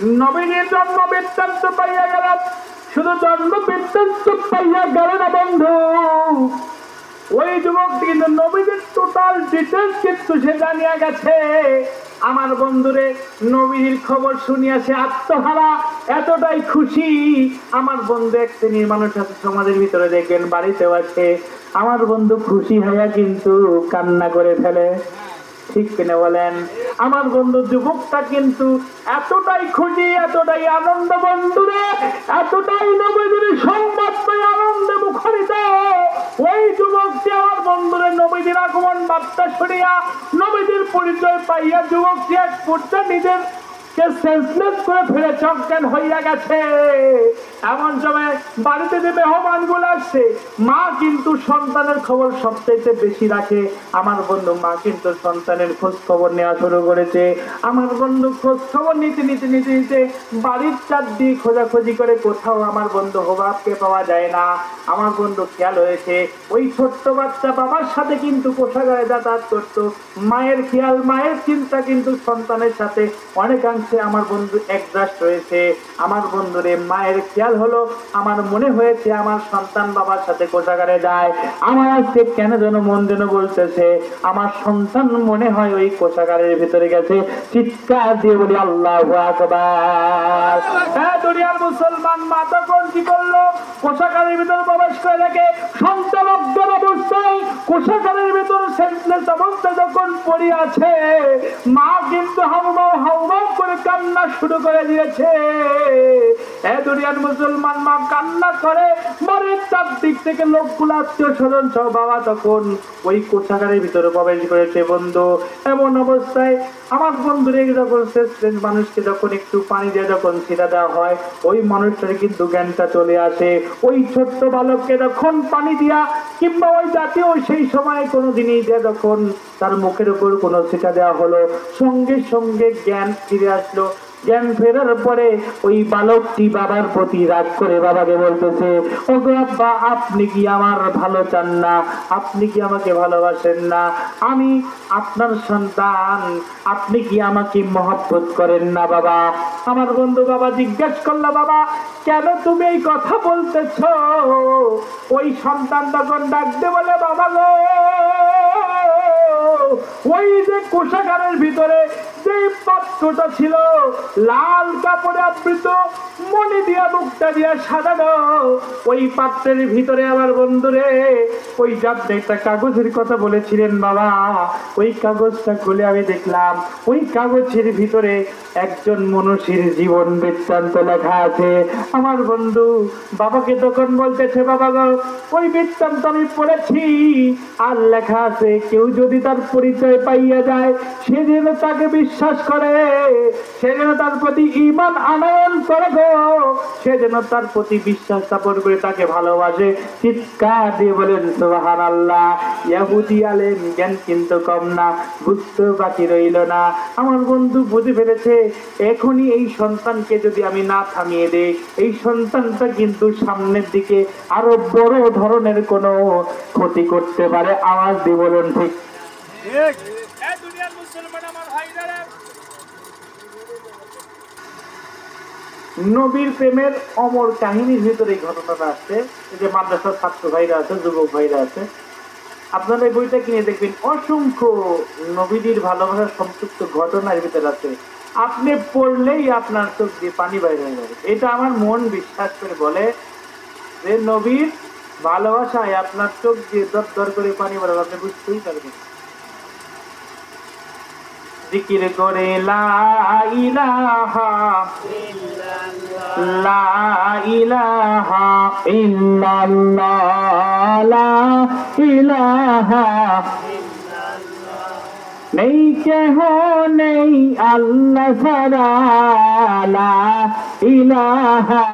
নবীর জন্ম বৃত্তান্ত পাইয়া গেলেন, শুধু জন্ম বৃত্তান্ত পাইয়া গেল না বন্ধু, ওই যুবক কিন্তু নবীদের টোটাল ডিটেলস কিন্তু সে জানিয়া গেছে। আমার বন্ধুরে নবীর খবর শুনিয়াছে আত্মহারা, এতটাই খুশি। আমার বন্ধু এক শ্রেণীর মানুষ আছে সমাজের ভিতরে, দেখবেন বাড়িতেও আছে, আমার বন্ধু খুশি হইয়া কিন্তু কান্না করে ফেলে, ঠিক কিনা বলেন? আমার বন্ধু যুবকটা কিন্তু এতটাই খুশি, এতটাই আনন্দ বন্ধুরে, এতটাই নবীদের সংবাদ পেয়ে আনন্দে মুখরিত। ওই যুবকটি আমার বন্ধুরে নবীদের আগমন বার্তা শুনিয়া, নবীদের পরিচয় পাইয়া যুবকটি এক পর্যায়ে নিজের সেন্সলেস করে ফেলে চজ্ঞান হইয়া গেছে। এমন সময় বাড়িতে যে মেহমান গুলো আসছে, মা কিন্তু সন্তানের খবর সবচেয়ে বেশি রাখে। আমার বন্ধু মা কিন্তু সন্তানের খোঁজ খবর নেওয়া শুরু করেছে। আমার বন্ধু খোঁজ খবর নিতে নিতে নিতে নিতে বাড়ির চারদিকে খোঁজাখুঁজি করে, কোথাও আমার বন্ধু হোবাবকে পাওয়া যায় না। আমার বন্ধু খেয়াল হয়েছে ওই ছোট্ট বাচ্চা বাবার সাথে কিন্তু কোষাগারে যাতায়াত করত। মায়ের খেয়াল, মায়ের চিন্তা কিন্তু সন্তানের সাথে অনেকাংশে আমার বন্ধু অ্যাডজাস্ট রয়েছে। আমার বন্ধুরে মায়ের খেয়াল হলো, আমার মনে হয়েছে আমার সন্তান বাবার সাথে কোষাগারে যায়। আমার আজকে কেন যেন মন যেন বলতেছে আমার সন্তান মনে হয় ওই কোষাগারের ভিতরে গেছে। চিৎকার দিয়ে বলি আল্লাহু আকবার। হ্যাঁ, দুনিয়ার মুসলমান মা তখন কি করলো? কোষাগারের ভিতরে প্রবেশ করে দেখে সন্তান অজ্ঞান অবস্থায় কোষাগারের ভিতরে সেন্সলেস অবস্থায় যখন পড়ে আছে, মা কিন্তু হাউমাউ হাউমাউ করে কান্না শুরু করে দিয়েছে। দুনিয়ার মুসলমান মা কান্না করে, বাড়ির চারদিক থেকে লোকগুলো আত্মীয় স্বজন সহ বাবা তখন ওই কোষাগারের ভিতরে প্রবেশ করেছে বন্ধু। এমন অবস্থায় আমার বন্ধুরে যখন শেষ মানুষকে যখন একটু পানি দিয়ে যখন ছিটা দেওয়া হয়, ওই মানুষটার কিন্তু জ্ঞানটা চলে আসে। ওই ছোট্ট বালককে যখন পানি দিয়া কিংবা ওই জাতীয় সেই সময় কোনো জিনিস দিয়ে যখন তার মুখের উপর কোনো ছিটা দেওয়া হলো, সঙ্গে সঙ্গে জ্ঞান ফিরে আসলো। জ্ঞান ফেরার পরে ওই বালকটি বাবার প্রতি রাগ করে বাবাকে বলতেছে, ওগো আব্বা, আপনি কি আমার ভালো চান না? আপনি কি আমাকে ভালোবাসেন না? আমি আপনার সন্তান, আপনি কি আমাকে মহব্বত করেন না বাবা? আমার বন্ধু বাবা জিজ্ঞেস করলো, বাবা কেন তুমি এই কথা বলতেছ? ওই সন্তান তখন ডাকতে বলে, বাবা গো, ওই যে কোষাগারের ভিতরে যে পাত্রটা ছিল লাল কাপড়ে আবৃত, মণি দিয়া মুক্তা দিয়া সাজানো, ওই পাত্রের ভিতরে আমার বন্ধুরে ওই যাতে একটা কাগজের কথা বলেছিলেন বাবা, ওই কাগজটা খুলে আমি দেখলাম ওই কাগজের ভিতরে একজন মনীষীর জীবন বৃত্তান্ত লেখা আছে। আমার বন্ধু বাবাকে তখন বলতেছে, বাবা গো, ওই বৃত্তান্ত আমি পড়েছি, আর লেখা আছে কেউ যদি তার পরিচয় পাইয়া যায়, সে যেন তাকে বিশ্বাস করে, সে যেন তার প্রতি ঈমান আনয়ন করে গো, সে যেন তার প্রতি বিশ্বাস স্থাপন করে তাকে ভালোবাসে। চিৎকার দিয়ে বলেন সুবহানাল্লাহ। ইহুদি আলেম জ্ঞান কিন্তু কম না, বুঝতে বাকি রইল না। আমার বন্ধু বুঝে ফেলেছে এখনই এই সন্তানকে যদি আমি না থামিয়ে দেই, এই সন্তানটা কিন্তু সামনের দিকে আরো বড় ধরনের কোনো ক্ষতি করতে পারে। আওয়াজ দিয়ে বলুন ঠিক। দুনিয়ার মুসলমান আমার ভাইরা, নবীর প্রেমের অমর কাহিনীর ভিতরে এই ঘটনাটা আসছে। এই যে মাদ্রাসার ছাত্র ভাইরা আছে, যুবক ভাইরা আছে, আপনারা এই বইটা কিনে দেখবেন, অসংখ্য নবীদের ভালোবাসার সম্পৃক্ত ঘটনার ভিতরে আছে। আপনি পড়লেই আপনার চোখ দিয়ে পানি বাইরে হয়ে যাবে। এটা আমার মন বিশ্বাস করে বলে যে নবীর ভালোবাসায় আপনার চোখ দিয়ে দর দর করে পানি বেরোবে, আপনি বুঝতেই পারবেন। জিকির করে লা ইলাহা লা ইলাহা ইল্লাল্লাহ, লা ইলাহা নেই কেহ নেই আল্লাহ ছাড়া, লা ইলাহা।